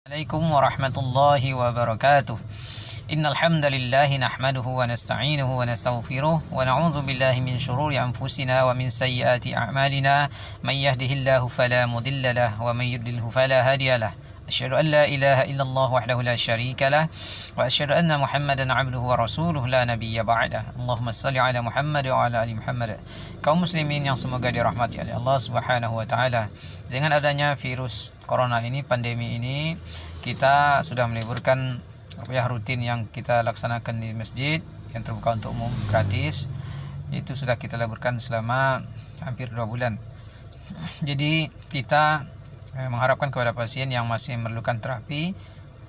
Assalamualaikum warahmatullahi wabarakatuh. Innal hamdalillah nahmaduhu wa nasta'inuhu wa nastaghfiruh wa na'udzu billahi min shururi anfusina wa min sayyiati a'malina may yahdihillahu fala mudilla lahu wa may yudlilhu fala hadiyalah. Asyhadu an la ilaha illallah wahdahu la syarika lah wa asyhadu anna Muhammadan 'abduhu wa rasuluh la nabiyya ba'dah. Allahumma shalli ala Muhammad wa ala ali Muhammad. Kaum muslimin yang semoga dirahmati oleh Allah Subhanahu wa taala. Dengan adanya virus corona ini, pandemi ini, kita sudah meliburkan ruqyah rutin yang kita laksanakan di masjid yang terbuka untuk umum gratis. Itu sudah kita liburkan selama hampir 2 bulan. Jadi kita mengharapkan kepada pasien yang masih memerlukan terapi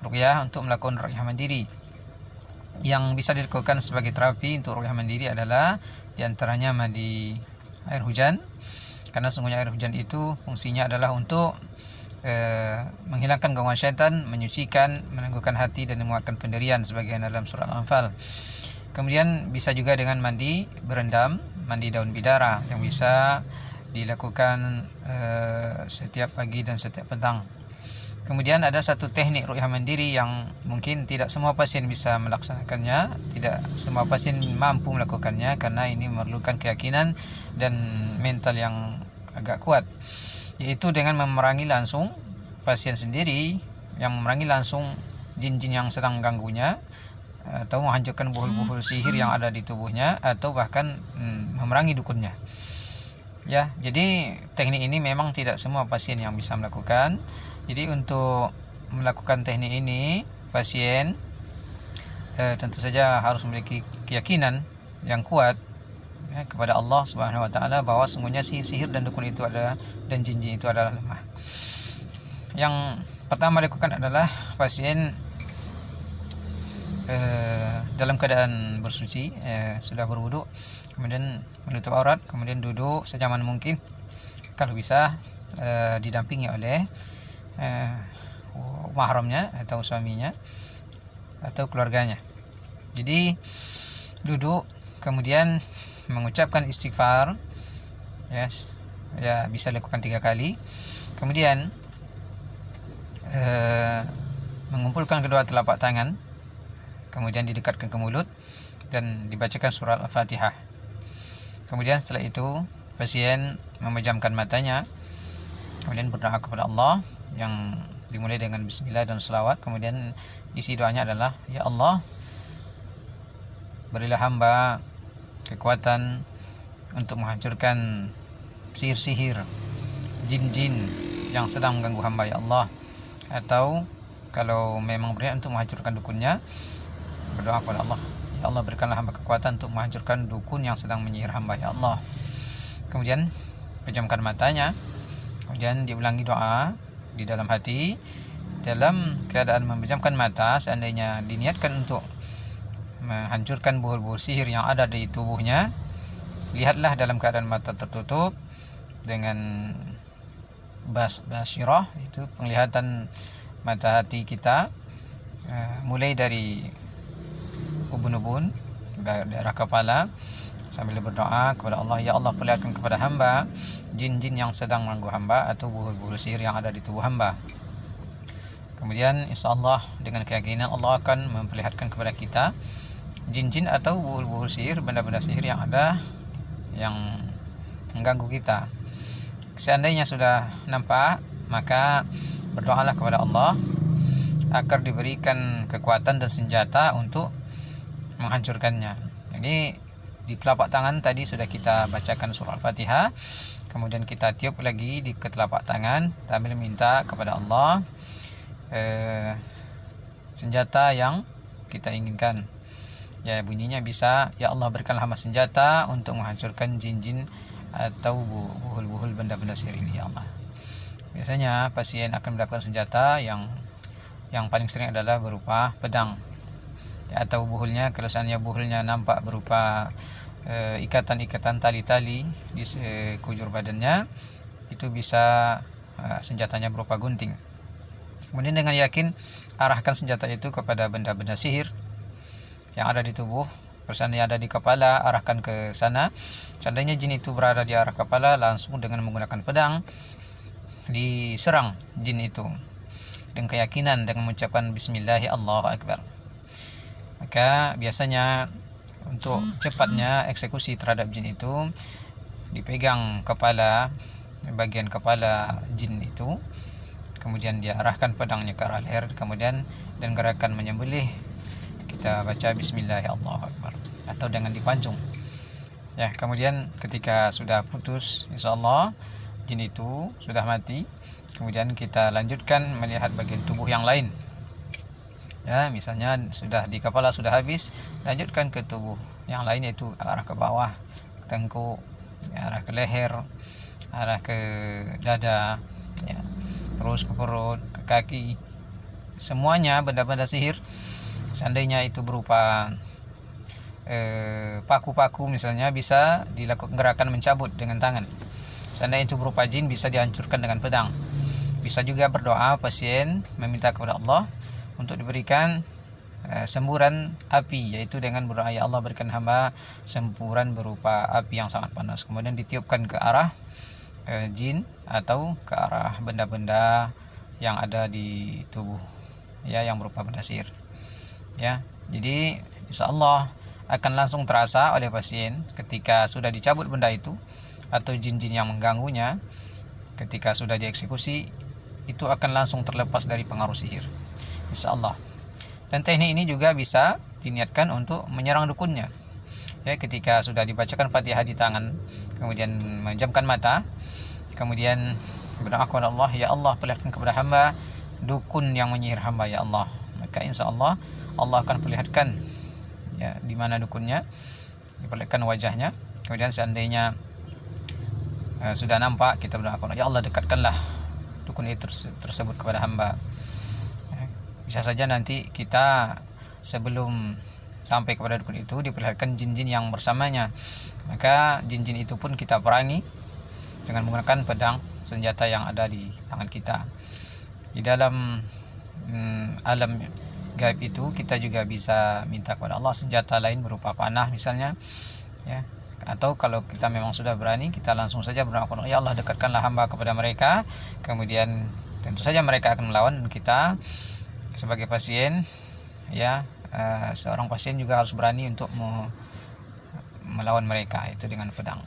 ruqyah untuk melakukan ruqyah mandiri. Yang bisa dilakukan sebagai terapi untuk ruqyah mandiri adalah diantaranya mandi air hujan, karena sungguhnya air hujan itu fungsinya adalah untuk menghilangkan gangguan syaitan, menyucikan, menangguhkan hati dan menguatkan pendirian sebagaimana dalam surat Al-Anfal. Kemudian bisa juga dengan mandi berendam, mandi daun bidara yang bisa dilakukan setiap pagi dan setiap petang. Kemudian ada satu teknik ruqyah mandiri yang mungkin tidak semua pasien bisa melaksanakannya, tidak semua pasien mampu melakukannya karena ini memerlukan keyakinan dan mental yang agak kuat, yaitu dengan memerangi langsung pasien sendiri, yang memerangi langsung jin-jin yang sedang mengganggunya, atau menghancurkan buhul-buhul sihir yang ada di tubuhnya, atau bahkan memerangi dukunnya. Ya, jadi teknik ini memang tidak semua pasien yang bisa melakukan. Jadi untuk melakukan teknik ini, pasien tentu saja harus memiliki keyakinan yang kuat kepada Allah Subhanahu wa taala bahwa sungguhnya sihir dan dukun itu adalah, dan jin-jin itu adalah lemah. Yang pertama dilakukan adalah pasien dalam keadaan bersuci, sudah berwudu, kemudian menutup aurat, kemudian duduk senyaman mungkin, kalau bisa didampingi oleh mahramnya atau suaminya atau keluarganya. Jadi duduk, kemudian mengucapkan istighfar, ya bisa lakukan 3 kali. Kemudian mengumpulkan kedua telapak tangan, kemudian didekatkan ke mulut dan dibacakan surat Al-Fatihah. Kemudian setelah itu pasien memejamkan matanya, kemudian berdoa kepada Allah yang dimulai dengan bismillah dan selawat. Kemudian isi doanya adalah, ya Allah, berilah hamba kekuatan untuk menghancurkan sihir-sihir, jin-jin yang sedang mengganggu hamba, ya Allah. Atau kalau memang berniat untuk menghancurkan dukunnya, berdoa kepada Allah, ya Allah, berikanlah hamba kekuatan untuk menghancurkan dukun yang sedang menyihir hamba, ya Allah. Kemudian pejamkan matanya, kemudian diulangi doa di dalam hati. Dalam keadaan memejamkan mata, seandainya diniatkan untuk menghancurkan buhul-buhul sihir yang ada di tubuhnya, lihatlah dalam keadaan mata tertutup dengan basyirah, itu penglihatan mata hati kita, mulai dari ubun-ubun, daerah kepala, sambil berdoa kepada Allah, ya Allah, perlihatkan kepada hamba jin-jin yang sedang mengganggu hamba atau buhul-buhul sihir yang ada di tubuh hamba. Kemudian insyaallah dengan keyakinan Allah akan memperlihatkan kepada kita jin-jin atau buhul-buhul sihir, benda-benda sihir yang ada yang mengganggu kita. Seandainya sudah nampak, maka berdoalah kepada Allah agar diberikan kekuatan dan senjata untuk menghancurkannya. Jadi di telapak tangan tadi sudah kita bacakan surah Al-Fatihah, kemudian kita tiup lagi di telapak tangan sambil minta kepada Allah senjata yang kita inginkan. Ya, bunyinya bisa, ya Allah, berikanlah hamba senjata untuk menghancurkan jin-jin atau buhul-buhul benda-benda sihir ini, ya Allah. Biasanya pasien akan mendapatkan senjata yang paling sering adalah berupa pedang, ya, atau buhulnya, kalau seandainya buhulnya nampak berupa ikatan-ikatan tali-tali di sekujur badannya, itu bisa senjatanya berupa gunting. Kemudian dengan yakin arahkan senjata itu kepada benda-benda sihir yang ada di tubuh. Kalau seandainya ada di kepala, arahkan ke sana. Seandainya jin itu berada di arah kepala, langsung dengan menggunakan pedang diserang jin itu. dengan keyakinan dengan mengucapkan Bismillah Allahu Akbar. Maka biasanya untuk cepatnya eksekusi terhadap jin itu dipegang kepala, bagian kepala jin itu, kemudian dia arahkan pedangnya ke arah leher, kemudian dan gerakan menyembelih kita baca Bismillah Allahu Akbar atau dengan dipancung. Ya, kemudian ketika sudah putus, insyaallah jin itu sudah mati, kemudian kita lanjutkan melihat bagian tubuh yang lain. Ya, misalnya sudah di kepala sudah habis, lanjutkan ke tubuh yang lain, yaitu arah ke bawah, tengkuk, arah ke leher, arah ke dada, ya, terus ke perut, ke kaki. Semuanya benda-benda sihir, seandainya itu berupa paku-paku misalnya, bisa dilakukan gerakan mencabut dengan tangan. Seandainya itu berupa jin, bisa dihancurkan dengan pedang. Bisa juga berdoa pasien meminta kepada Allah untuk diberikan semburan api, yaitu dengan berdoa, ya Allah berikan hamba semburan berupa api yang sangat panas, kemudian ditiupkan ke arah jin atau ke arah benda-benda yang ada di tubuh, ya, yang berupa benda sihir. Ya, jadi insyaallah akan langsung terasa oleh pasien ketika sudah dicabut benda itu atau jin-jin yang mengganggunya. Ketika sudah dieksekusi, itu akan langsung terlepas dari pengaruh sihir, insyaallah. Dan teknik ini juga bisa diniatkan untuk menyerang dukunnya. Ya, ketika sudah dibacakan Fatihah di tangan, kemudian menjamkan mata, kemudian berdoa kepada Allah, ya Allah perlihatkan kepada hamba dukun yang menyihir hamba, ya Allah. Maka insyaallah Allah akan perlihatkan, ya, di mana dukunnya, diperlihatkan wajahnya. Kemudian seandainya sudah nampak, kita berdoa kepada, ya Allah dekatkanlah dukun itu tersebut kepada hamba. Bisa saja nanti kita sebelum sampai kepada dukun itu diperlihatkan jin-jin yang bersamanya, maka jin-jin itu pun kita perangi dengan menggunakan pedang, senjata yang ada di tangan kita. Di dalam alam gaib itu kita juga bisa minta kepada Allah senjata lain berupa panah misalnya, ya. Atau kalau kita memang sudah berani, kita langsung saja berdoa kepada, ya Allah dekatkanlah hamba kepada mereka. Kemudian tentu saja mereka akan melawan, dan kita sebagai pasien, ya, seorang pasien juga harus berani untuk melawan mereka itu dengan pedang.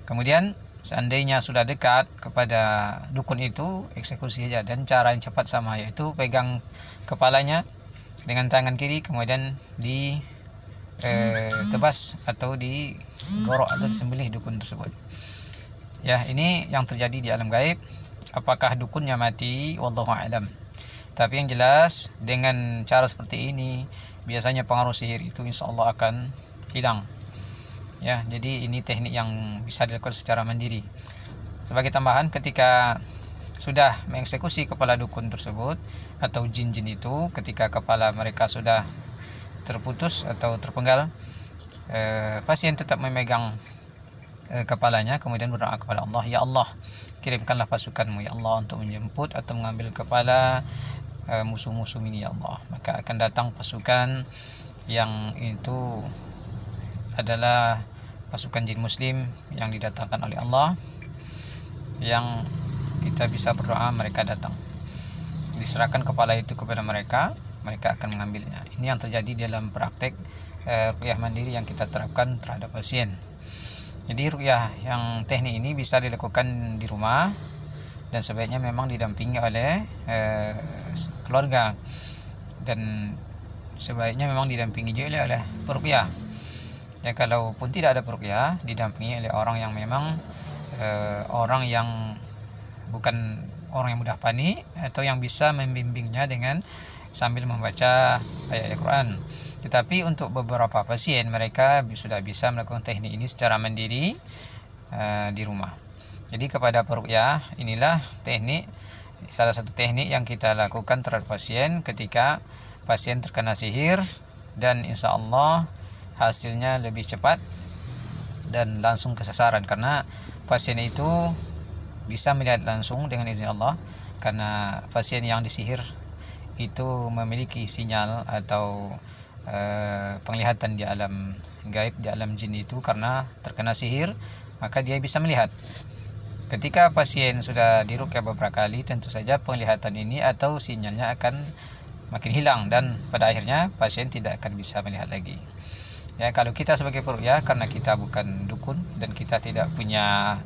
Kemudian seandainya sudah dekat kepada dukun itu, eksekusi saja, dan cara yang cepat sama, yaitu pegang kepalanya dengan tangan kiri, kemudian tebas atau digorok atau disembelih dukun tersebut. Ya, ini yang terjadi di alam gaib. Apakah dukunnya mati? Wallahu a'lam. Tapi yang jelas dengan cara seperti ini biasanya pengaruh sihir itu insyaallah akan hilang. Ya, jadi ini teknik yang bisa dilakukan secara mandiri. Sebagai tambahan, ketika sudah mengeksekusi kepala dukun tersebut atau jin-jin itu, ketika kepala mereka sudah terputus atau terpenggal, pasien tetap memegang kepalanya, kemudian berdoa kepada Allah, ya Allah kirimkanlah pasukanmu, ya Allah, untuk menjemput atau mengambil kepala musuh-musuh ini, ya Allah. Maka akan datang pasukan yang itu adalah pasukan jin muslim yang didatangkan oleh Allah, yang kita bisa berdoa mereka datang, diserahkan kepala itu kepada mereka, mereka akan mengambilnya. Ini yang terjadi dalam praktek ruqyah mandiri yang kita terapkan terhadap pasien. Jadi ruqyah yang teknik ini bisa dilakukan di rumah, dan sebaiknya memang didampingi oleh keluarga, dan sebaiknya memang didampingi juga oleh peruqyah. Ya, kalaupun tidak ada peruqyah, didampingi oleh orang yang memang orang yang bukan orang yang mudah panik, atau yang bisa membimbingnya dengan sambil membaca ayat Al-Quran. Tetapi untuk beberapa pasien, mereka sudah bisa melakukan teknik ini secara mandiri di rumah. Jadi kepada peruqyah, inilah teknik, salah satu teknik yang kita lakukan terhadap pasien ketika pasien terkena sihir, dan insya Allah hasilnya lebih cepat dan langsung ke sasaran, karena pasien itu bisa melihat langsung dengan izin Allah, karena pasien yang disihir itu memiliki sinyal atau penglihatan di alam gaib, di alam jin itu, karena terkena sihir maka dia bisa melihat. Ketika pasien sudah diruqyah beberapa kali, tentu saja penglihatan ini atau sinyalnya akan makin hilang dan pada akhirnya pasien tidak akan bisa melihat lagi. Ya, kalau kita sebagai peruqyah, karena kita bukan dukun dan kita tidak punya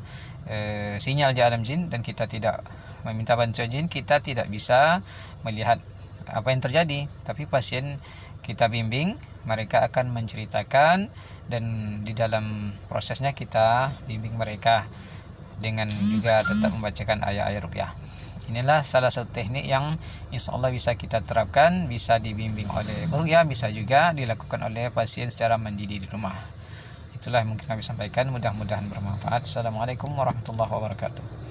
sinyal di alam jin dan kita tidak meminta bantuan jin, kita tidak bisa melihat apa yang terjadi. Tapi pasien kita bimbing, mereka akan menceritakan dan di dalam prosesnya kita bimbing mereka dengan juga tetap membacakan ayat-ayat ruqyah. Inilah salah satu teknik yang insya Allah bisa kita terapkan, bisa dibimbing oleh peruqyah, bisa juga dilakukan oleh pasien secara mandiri di rumah. Itulah yang mungkin kami sampaikan, mudah-mudahan bermanfaat. Assalamualaikum warahmatullahi wabarakatuh.